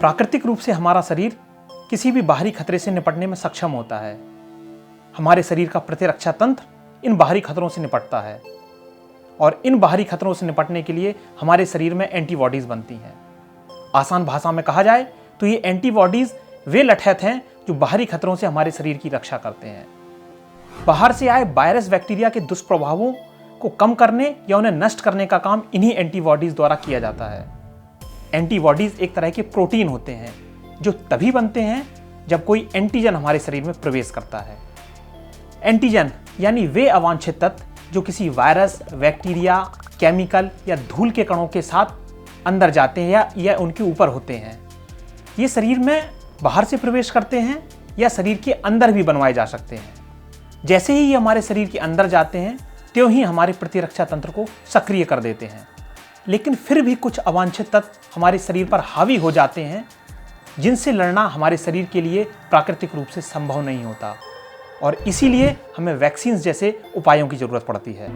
प्राकृतिक रूप से हमारा शरीर किसी भी बाहरी खतरे से निपटने में सक्षम होता है। हमारे शरीर का प्रतिरक्षा तंत्र इन बाहरी खतरों से निपटता है और इन बाहरी खतरों से निपटने के लिए हमारे शरीर में एंटीबॉडीज बनती हैं। आसान भाषा में कहा जाए तो ये एंटीबॉडीज वे लठैत हैं जो बाहरी खतरों से हमारे शरीर की रक्षा करते हैं। बाहर से आए वायरस बैक्टीरिया के दुष्प्रभावों को कम करने या उन्हें नष्ट करने का काम इन्हीं एंटीबॉडीज द्वारा किया जाता है। एंटीबॉडीज एक तरह के प्रोटीन होते हैं जो तभी बनते हैं जब कोई एंटीजन हमारे शरीर में प्रवेश करता है। एंटीजन यानी वे अवांछित तत्व जो किसी वायरस, बैक्टीरिया, केमिकल या धूल के कणों के साथ अंदर जाते हैं या उनके ऊपर होते हैं। ये शरीर में बाहर से प्रवेश करते हैं या शरीर के अंदर भी बनवाए जा सकते हैं। जैसे ही ये हमारे शरीर के अंदर जाते हैं त्यों ही हमारे प्रतिरक्षा तंत्र को सक्रिय कर देते हैं। लेकिन फिर भी कुछ अवांछित तत्व हमारे शरीर पर हावी हो जाते हैं जिनसे लड़ना हमारे शरीर के लिए प्राकृतिक रूप से संभव नहीं होता और इसीलिए हमें वैक्सीन जैसे उपायों की जरूरत पड़ती है।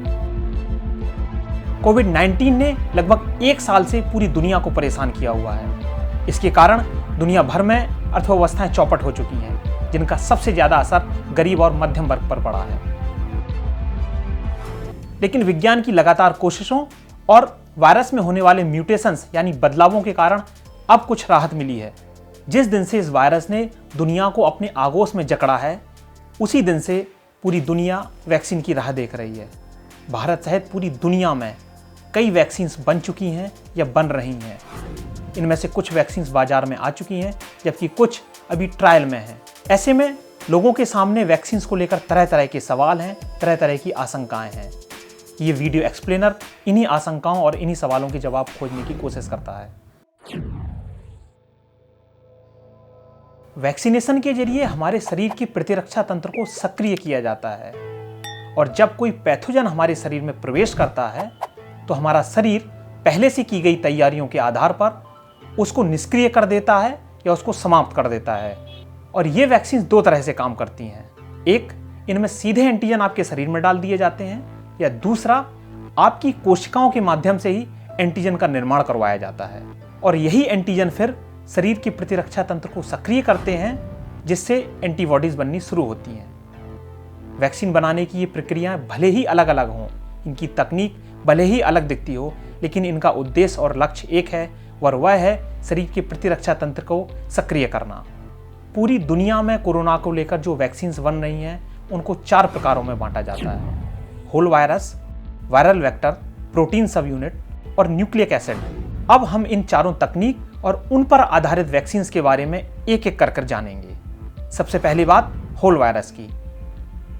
कोविड-19 ने लगभग 1 साल से पूरी दुनिया को परेशान किया हुआ है। इसके कारण दुनिया भर में अर्थव्यवस्थाएं चौपट हो चुकी हैं, जिनका सबसे ज्यादा असर गरीब और मध्यम वर्ग पर पड़ा है। लेकिन विज्ञान की लगातार कोशिशों और वायरस में होने वाले म्यूटेशंस यानी बदलावों के कारण अब कुछ राहत मिली है। जिस दिन से इस वायरस ने दुनिया को अपने आगोश में जकड़ा है, उसी दिन से पूरी दुनिया वैक्सीन की राह देख रही है। भारत सहित पूरी दुनिया में कई वैक्सीन्स बन चुकी हैं या बन रही हैं। इनमें से कुछ वैक्सीन्स बाजार में आ चुकी हैं, जबकि कुछ अभी ट्रायल में हैं। ऐसे में लोगों के सामने वैक्सीन्स को लेकर तरह तरह के सवाल हैं, तरह तरह की आशंकाएं हैं। ये वीडियो एक्सप्लेनर इन्हीं आशंकाओं और इन्हीं सवालों के जवाब खोजने की कोशिश करता है। वैक्सीनेशन के जरिए हमारे शरीर की प्रतिरक्षा तंत्र को सक्रिय किया जाता है और जब कोई पैथोजन हमारे शरीर में प्रवेश करता है तो हमारा शरीर पहले से की गई तैयारियों के आधार पर उसको निष्क्रिय कर देता है या उसको समाप्त कर देता है। और ये वैक्सीन 2 तरह से काम करती हैं। एक, इनमें सीधे एंटीजन आपके शरीर में डाल दिए जाते हैं, या दूसरा, आपकी कोशिकाओं के माध्यम से ही एंटीजन का निर्माण करवाया जाता है और यही एंटीजन फिर शरीर की प्रतिरक्षा तंत्र को सक्रिय करते हैं, जिससे एंटीबॉडीज बननी शुरू होती हैं। वैक्सीन बनाने की ये प्रक्रियाएं भले ही अलग अलग हों, इनकी तकनीक भले ही अलग दिखती हो, लेकिन इनका उद्देश्य और लक्ष्य एक है और वह है शरीर की प्रतिरक्षा तंत्र को सक्रिय करना। पूरी दुनिया में कोरोना को लेकर जो वैक्सीन्स बन रही हैं उनको 4 प्रकारों में बांटा जाता है: whole virus, viral vector, protein subunit और न्यूक्लिक एसिड। अब हम इन चारों तकनीक और उन पर आधारित वैक्सीन्स के बारे में एक एक कर जानेंगे। सबसे पहली बात होल वायरस की।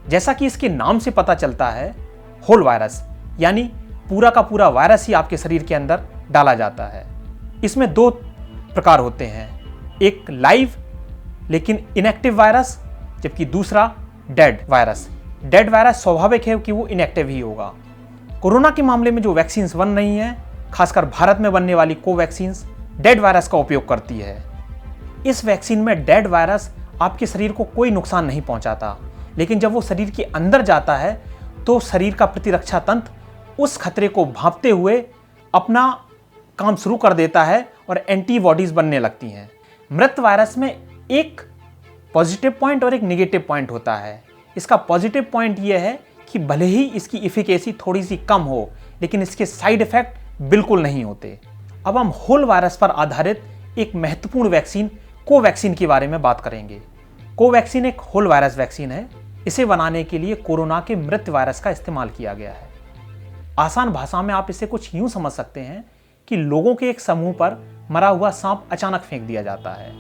जैसा कि इसके नाम से पता चलता है, होल वायरस यानी पूरा का पूरा वायरस ही आपके शरीर के अंदर डाला जाता है। इसमें 2 प्रकार होते हैं, एक लाइव लेकिन इनएक्टिव वायरस, जबकि दूसरा डेड वायरस। डेड वायरस स्वाभाविक है कि वो इनएक्टिव ही होगा। कोरोना के मामले में जो वैक्सीन्स बन रही हैं, खासकर भारत में बनने वाली कोवैक्सीन्स, डेड वायरस का उपयोग करती है। इस वैक्सीन में डेड वायरस आपके शरीर को कोई नुकसान नहीं पहुंचाता, लेकिन जब वो शरीर के अंदर जाता है तो शरीर का प्रतिरक्षा तंत्र उस खतरे को भांपते हुए अपना काम शुरू कर देता है और एंटीबॉडीज बनने लगती हैं। मृत वायरस में एक पॉजिटिव पॉइंट और एक नेगेटिव पॉइंट होता है। इसका पॉजिटिव पॉइंट यह है कि भले ही इसकी इफिकेसी थोड़ी सी कम हो, लेकिन इसके साइड इफेक्ट बिल्कुल नहीं होते। अब हम होल वायरस पर आधारित एक महत्वपूर्ण वैक्सीन कोवैक्सीन के बारे में बात करेंगे। कोवैक्सीन एक होल वायरस वैक्सीन है। इसे बनाने के लिए कोरोना के मृत वायरस का इस्तेमाल किया गया है। आसान भाषा में आप इसे कुछ यूं समझ सकते हैं कि लोगों के एक समूह पर मरा हुआ सांप अचानक फेंक दिया जाता है।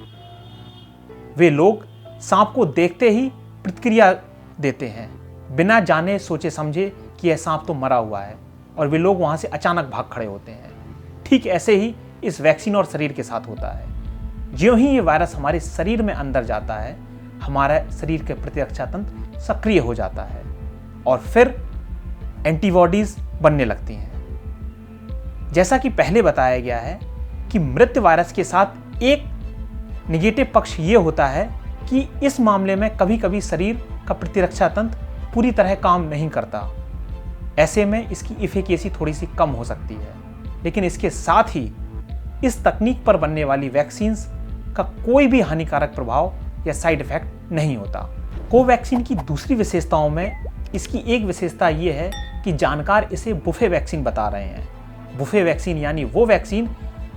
वे लोग सांप को देखते ही प्रतिक्रिया देते हैं, बिना जाने सोचे समझे कि यह सांप तो मरा हुआ है, और वे लोग वहां से अचानक भाग खड़े होते हैं। ठीक ऐसे ही इस वैक्सीन और शरीर के साथ होता है। ज्यों ही ये वायरस हमारे शरीर में अंदर जाता है, हमारा शरीर के प्रतिरक्षा तंत्र सक्रिय हो जाता है और फिर एंटीबॉडीज बनने लगती हैं। जैसा कि पहले बताया गया है कि मृत वायरस के साथ एक नेगेटिव पक्ष ये होता है कि इस मामले में कभी कभी शरीर का प्रतिरक्षा तंत्र पूरी तरह काम नहीं करता। ऐसे में इसकी इफिकेसी थोड़ी सी कम हो सकती है, लेकिन इसके साथ ही इस तकनीक पर बनने वाली वैक्सीन्स का कोई भी हानिकारक प्रभाव या साइड इफेक्ट नहीं होता। कोवैक्सीन की दूसरी विशेषताओं में इसकी एक विशेषता ये है कि जानकार इसे बुफे वैक्सीन बता रहे हैं। बुफे वैक्सीन यानी वो वैक्सीन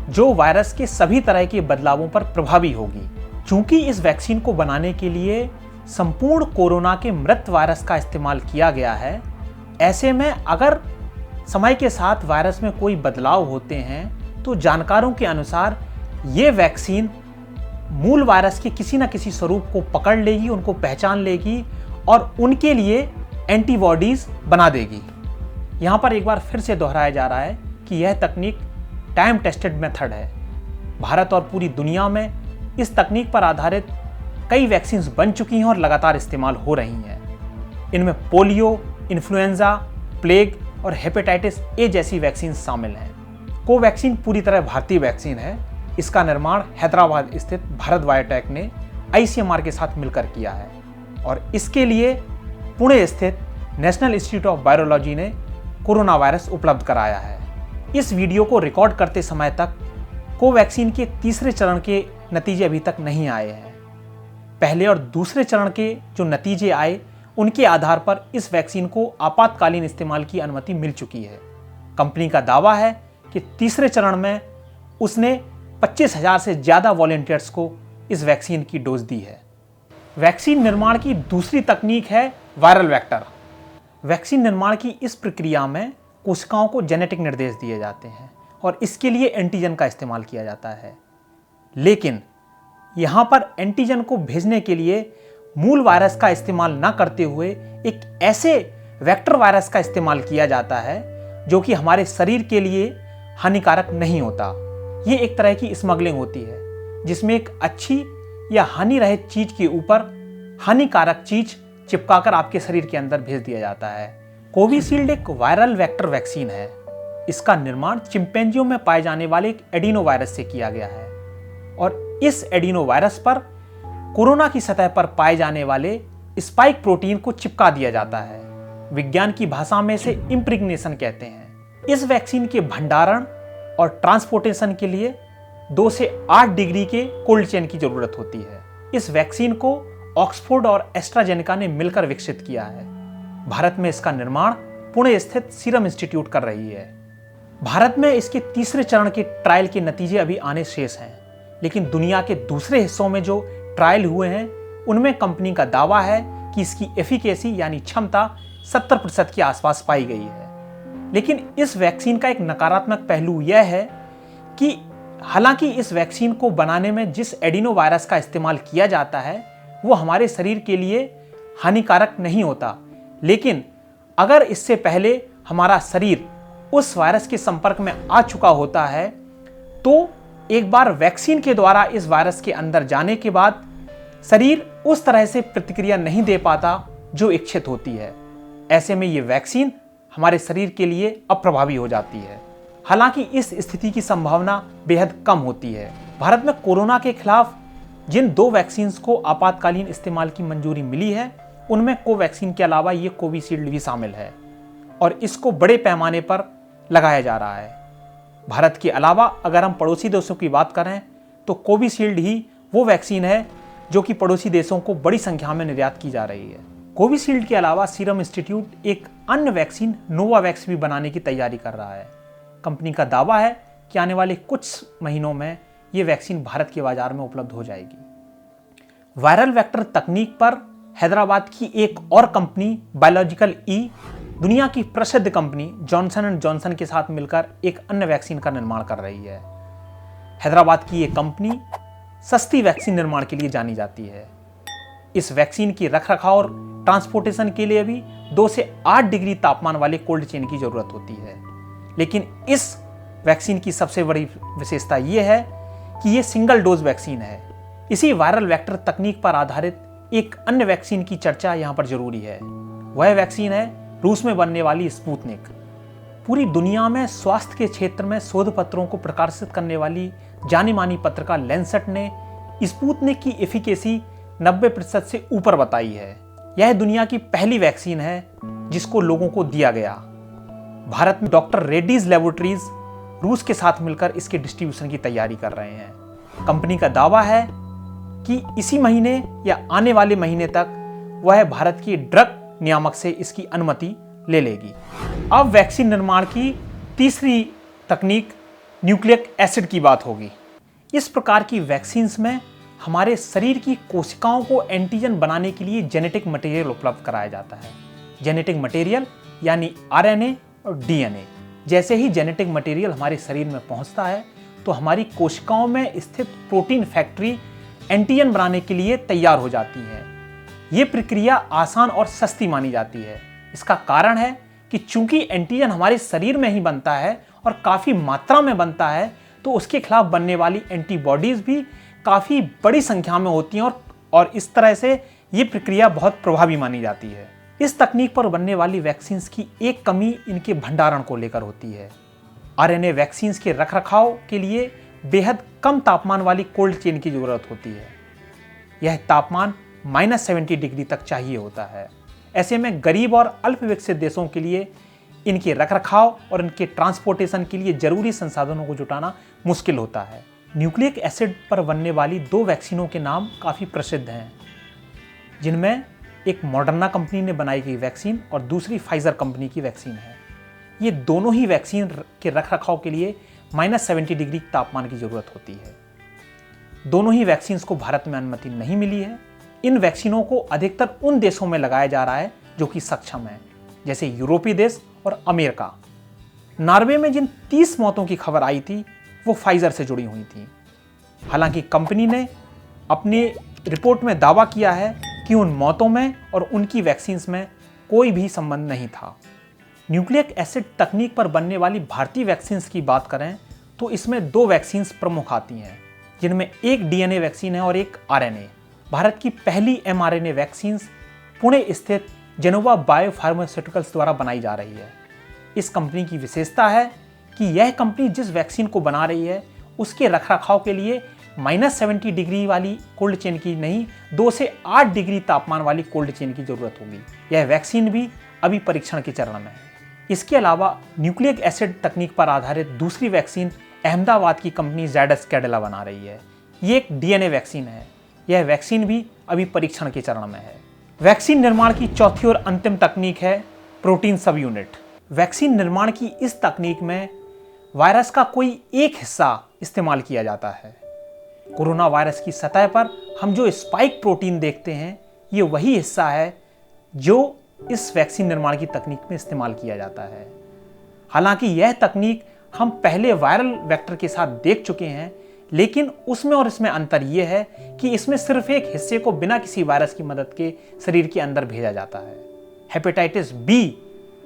जो वायरस के सभी तरह के बदलावों पर प्रभावी होगी। चूंकि इस वैक्सीन को बनाने के लिए संपूर्ण कोरोना के मृत वायरस का इस्तेमाल किया गया है, ऐसे में अगर समय के साथ वायरस में कोई बदलाव होते हैं तो जानकारों के अनुसार ये वैक्सीन मूल वायरस के किसी न किसी स्वरूप को पकड़ लेगी, उनको पहचान लेगी और उनके लिए एंटीबॉडीज बना देगी। यहाँ पर एक बार फिर से दोहराया जा रहा है कि यह तकनीक टाइम टेस्टेड मेथड है। भारत और पूरी दुनिया में इस तकनीक पर आधारित कई वैक्सीन्स बन चुकी हैं और लगातार इस्तेमाल हो रही हैं। इनमें पोलियो, इन्फ्लुएंजा, प्लेग और हेपेटाइटिस ए जैसी वैक्सीन शामिल हैं। कोवैक्सीन पूरी तरह भारतीय वैक्सीन है। इसका निर्माण हैदराबाद स्थित भारत बायोटेक ने आईसीएमआर के साथ मिलकर किया है और इसके लिए पुणे स्थित नेशनल इंस्टीट्यूट ऑफ वायरोलॉजी ने कोरोना वायरस उपलब्ध कराया है। इस वीडियो को रिकॉर्ड करते समय तक कोवैक्सीन के तीसरे चरण के नतीजे अभी तक नहीं आए हैं। पहले और दूसरे चरण के जो नतीजे आए उनके आधार पर इस वैक्सीन को आपातकालीन इस्तेमाल की अनुमति मिल चुकी है। कंपनी का दावा है कि तीसरे चरण में उसने 25,000 से ज़्यादा वॉलंटियर्स को इस वैक्सीन की डोज दी है। वैक्सीन निर्माण की दूसरी तकनीक है वायरल वेक्टर। वैक्सीन निर्माण की इस प्रक्रिया में कोशिकाओं को जेनेटिक निर्देश दिए जाते हैं और इसके लिए एंटीजन का इस्तेमाल किया जाता है। लेकिन यहाँ पर एंटीजन को भेजने के लिए मूल वायरस का इस्तेमाल न करते हुए एक ऐसे वेक्टर वायरस का इस्तेमाल किया जाता है जो कि हमारे शरीर के लिए हानिकारक नहीं होता। ये एक तरह की स्मगलिंग होती है जिसमें एक अच्छी या हानि रहित चीज के ऊपर हानिकारक चीज चिपकाकर आपके शरीर के अंदर भेज दिया जाता है। कोविशील्ड एक वायरल वेक्टर वैक्सीन है। इसका निर्माण चिंपैंजियों में पाए जाने वाले एक एडिनो वायरस से किया गया है और इस एडिनो वायरस पर कोरोना की सतह पर पाए जाने वाले स्पाइक प्रोटीन को चिपका दिया जाता है। विज्ञान की भाषा में इसे इम्प्रिग्नेशन कहते हैं। इस वैक्सीन के भंडारण और ट्रांसपोर्टेशन के लिए 2 से 8 डिग्री के कोल्ड चेन की जरूरत होती है। इस वैक्सीन को ऑक्सफोर्ड और एस्ट्राजेनेका ने मिलकर विकसित किया है। भारत में इसका निर्माण पुणे स्थित सीरम इंस्टीट्यूट कर रही है। भारत में इसके तीसरे चरण के ट्रायल के नतीजे अभी आने शेष हैं, लेकिन दुनिया के दूसरे हिस्सों में जो ट्रायल हुए हैं उनमें कंपनी का दावा है कि इसकी एफिकेसी यानी क्षमता 70% के आसपास पाई गई है। लेकिन इस वैक्सीन का एक नकारात्मक पहलू यह है कि हालांकि इस वैक्सीन को बनाने में जिस एडिनो वायरस का इस्तेमाल किया जाता है वो हमारे शरीर के लिए हानिकारक नहीं होता, लेकिन अगर इससे पहले हमारा शरीर उस वायरस के संपर्क में आ चुका होता है तो एक बार वैक्सीन के द्वारा इस वायरस के अंदर जाने के बाद शरीर उस तरह से प्रतिक्रिया नहीं दे पाता जो इच्छित होती है। ऐसे में ये वैक्सीन हमारे शरीर के लिए अप्रभावी हो जाती है। हालांकि इस स्थिति की संभावना बेहद कम होती है। भारत में कोरोना के खिलाफ जिन 2 वैक्सीन को आपातकालीन इस्तेमाल की मंजूरी मिली है उनमें कोवैक्सीन के अलावा ये कोविशील्ड भी शामिल है और इसको बड़े पैमाने पर लगाया जा रहा है। भारत के अलावा अगर हम पड़ोसी देशों की बात करें तो कोविशील्ड ही वो वैक्सीन है जो कि पड़ोसी देशों को बड़ी संख्या में निर्यात की जा रही है। कोविशील्ड के अलावा सीरम इंस्टीट्यूट एक अन्य वैक्सीन नोवावैक्स भी बनाने की तैयारी कर रहा है। कंपनी का दावा है कि आने वाले कुछ महीनों में ये वैक्सीन भारत के बाजार में उपलब्ध हो जाएगी। वायरल वेक्टर तकनीक पर हैदराबाद की एक और कंपनी बायोलॉजिकल ई दुनिया की प्रसिद्ध कंपनी जॉनसन एंड जॉनसन के साथ मिलकर एक अन्य वैक्सीन का निर्माण कर रही है। हैदराबाद की ये कंपनी सस्ती वैक्सीन निर्माण के लिए जानी जाती है। इस वैक्सीन की रखरखाव और ट्रांसपोर्टेशन के लिए भी 2 से 8 डिग्री तापमान वाले कोल्ड चेन की जरूरत होती है। लेकिन इस वैक्सीन की सबसे बड़ी विशेषता यह है कि यह सिंगल डोज वैक्सीन है। इसी वायरल वेक्टर तकनीक पर आधारित एक अन्य वैक्सीन की चर्चा यहाँ पर जरूरी है। वह वैक्सीन है रूस में बनने वाली स्पुतनिक। पूरी दुनिया में स्वास्थ्य के क्षेत्र में शोध पत्रों को प्रकाशित करने वाली जानी मानी पत्रिका लैंसेट ने स्पुतनिक की एफिकेसी 90% से ऊपर बताई है। यह दुनिया की पहली वैक्सीन है जिसको लोगों को दिया गया। भारत में डॉक्टर रेड्डीज लेबोरेटरीज रूस के साथ मिलकर इसके डिस्ट्रीब्यूशन की तैयारी कर रहे हैं। कंपनी का दावा है कि इसी महीने या आने वाले महीने तक वह भारत की ड्रग नियामक से इसकी अनुमति ले लेगी। अब वैक्सीन निर्माण की तीसरी तकनीक न्यूक्लिक एसिड की बात होगी। इस प्रकार की वैक्सीन्स में हमारे शरीर की कोशिकाओं को एंटीजन बनाने के लिए जेनेटिक मटेरियल उपलब्ध कराया जाता है। जेनेटिक मटेरियल यानी आरएनए और डीएनए। जैसे ही जेनेटिक मटेरियल हमारे शरीर में पहुंचता है तो हमारी कोशिकाओं में स्थित प्रोटीन फैक्ट्री एंटीजन बनाने के लिए तैयार हो जाती है। ये प्रक्रिया आसान और सस्ती मानी जाती है। इसका कारण है कि चूंकि एंटीजन हमारे शरीर में ही बनता है और काफ़ी मात्रा में बनता है, तो उसके खिलाफ बनने वाली एंटीबॉडीज़ भी काफ़ी बड़ी संख्या में होती हैं और इस तरह से ये प्रक्रिया बहुत प्रभावी मानी जाती है। इस तकनीक पर बनने वाली वैक्सीन्स की एक कमी इनके भंडारण को लेकर होती है। आरएनए वैक्सीन्स के रखरखाव के लिए बेहद कम तापमान वाली कोल्ड चेन की ज़रूरत होती है। यह तापमान -70 डिग्री तक चाहिए होता है। ऐसे में गरीब और अल्प विकसित देशों के लिए इनके रखरखाव और इनके ट्रांसपोर्टेशन के लिए जरूरी संसाधनों को जुटाना मुश्किल होता है। न्यूक्लिक एसिड पर बनने वाली 2 वैक्सीनों के नाम काफ़ी प्रसिद्ध हैं, जिनमें एक मॉडर्ना कंपनी ने बनाई गई वैक्सीन और दूसरी फाइजर कंपनी की वैक्सीन है। ये दोनों ही वैक्सीन के रखरखाव के लिए -70 डिग्री तापमान की ज़रूरत होती है। दोनों ही वैक्सीन्स को भारत में अनुमति नहीं मिली है। इन वैक्सीनों को अधिकतर उन देशों में लगाया जा रहा है जो कि सक्षम है, जैसे यूरोपीय देश और अमेरिका। नॉर्वे में जिन 30 मौतों की खबर आई थी वो फाइजर से जुड़ी हुई थी। हालांकि कंपनी ने अपनी रिपोर्ट में दावा किया है कि उन मौतों में और उनकी वैक्सीन्स में कोई भी संबंध नहीं था। न्यूक्लिक एसिड तकनीक पर बनने वाली भारतीय वैक्सीन्स की बात करें तो इसमें 2 वैक्सीन्स प्रमुख आती हैं, जिनमें एक डीएनए वैक्सीन है और एक आरएनए। भारत की पहली एमआरएनए वैक्सीन्स पुणे स्थित जेनोवा बायो फार्मास्यूटिकल्स द्वारा बनाई जा रही है। इस कंपनी की विशेषता है कि यह कंपनी जिस वैक्सीन को बना रही है उसके रखरखाव के लिए -70 डिग्री वाली कोल्ड चेन की नहीं, 2 से 8 डिग्री तापमान वाली कोल्ड चेन की जरूरत होगी। यह वैक्सीन भी अभी परीक्षण के चरण में है। इसके अलावा न्यूक्लिक एसिड तकनीक पर आधारित दूसरी वैक्सीन अहमदाबाद की कंपनी ज़ायडस कैडिला बना रही है। ये एक डीएनए वैक्सीन है। यह वैक्सीन भी अभी परीक्षण के चरण में है। वैक्सीन निर्माण की चौथी और अंतिम तकनीक है प्रोटीन सब यूनिट। वैक्सीन निर्माण की इस तकनीक में वायरस का कोई एक हिस्सा इस्तेमाल किया जाता है। कोरोना वायरस की सतह पर हम जो स्पाइक प्रोटीन देखते हैं, ये वही हिस्सा है जो इस वैक्सीन निर्माण की तकनीक में इस्तेमाल किया जाता है। हालांकि यह तकनीक हम पहले वायरल वेक्टर के साथ देख चुके हैं, लेकिन उसमें और इसमें अंतर यह है कि इसमें सिर्फ एक हिस्से को बिना किसी वायरस की मदद के शरीर के अंदर भेजा जाता है। हेपेटाइटिस बी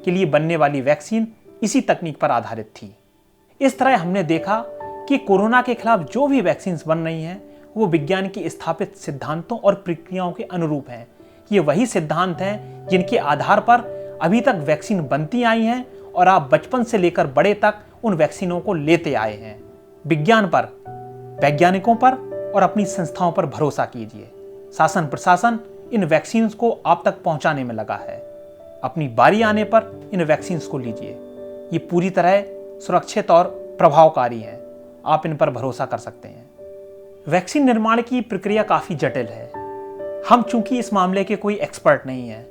के लिए बनने वाली वैक्सीन इसी तकनीक पर आधारित थी। इस तरह हमने देखा कि कोरोना के खिलाफ जो भी वैक्सीन बन रही हैं वो विज्ञान की स्थापित सिद्धांतों और प्रक्रियाओं के अनुरूप हैं। ये वही सिद्धांत हैं जिनके आधार पर अभी तक वैक्सीन बनती आई हैं और आप बचपन से लेकर बड़े तक उन वैक्सीनों को लेते आए हैं। विज्ञान पर, वैज्ञानिकों पर और अपनी संस्थाओं पर भरोसा कीजिए। शासन प्रशासन इन वैक्सीन को आप तक पहुंचाने में लगा है। अपनी बारी आने पर इन वैक्सीन को लीजिए। ये पूरी तरह सुरक्षित और प्रभावकारी हैं। आप इन पर भरोसा कर सकते हैं। वैक्सीन निर्माण की प्रक्रिया काफ़ी जटिल है। हम चूंकि इस मामले के कोई एक्सपर्ट नहीं हैं,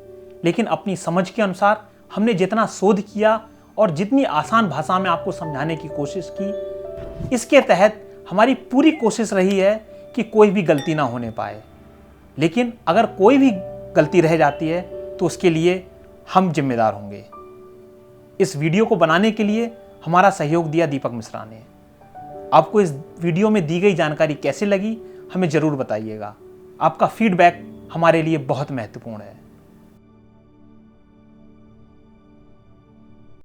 लेकिन अपनी समझ के अनुसार हमने जितना शोध किया और जितनी आसान भाषा में आपको समझाने की कोशिश की, इसके तहत हमारी पूरी कोशिश रही है कि कोई भी गलती ना होने पाए। लेकिन अगर कोई भी गलती रह जाती है तो उसके लिए हम जिम्मेदार होंगे। इस वीडियो को बनाने के लिए हमारा सहयोग दिया दीपक मिश्रा ने। आपको इस वीडियो में दी गई जानकारी कैसे लगी हमें ज़रूर बताइएगा। आपका फीडबैक हमारे लिए बहुत महत्वपूर्ण है।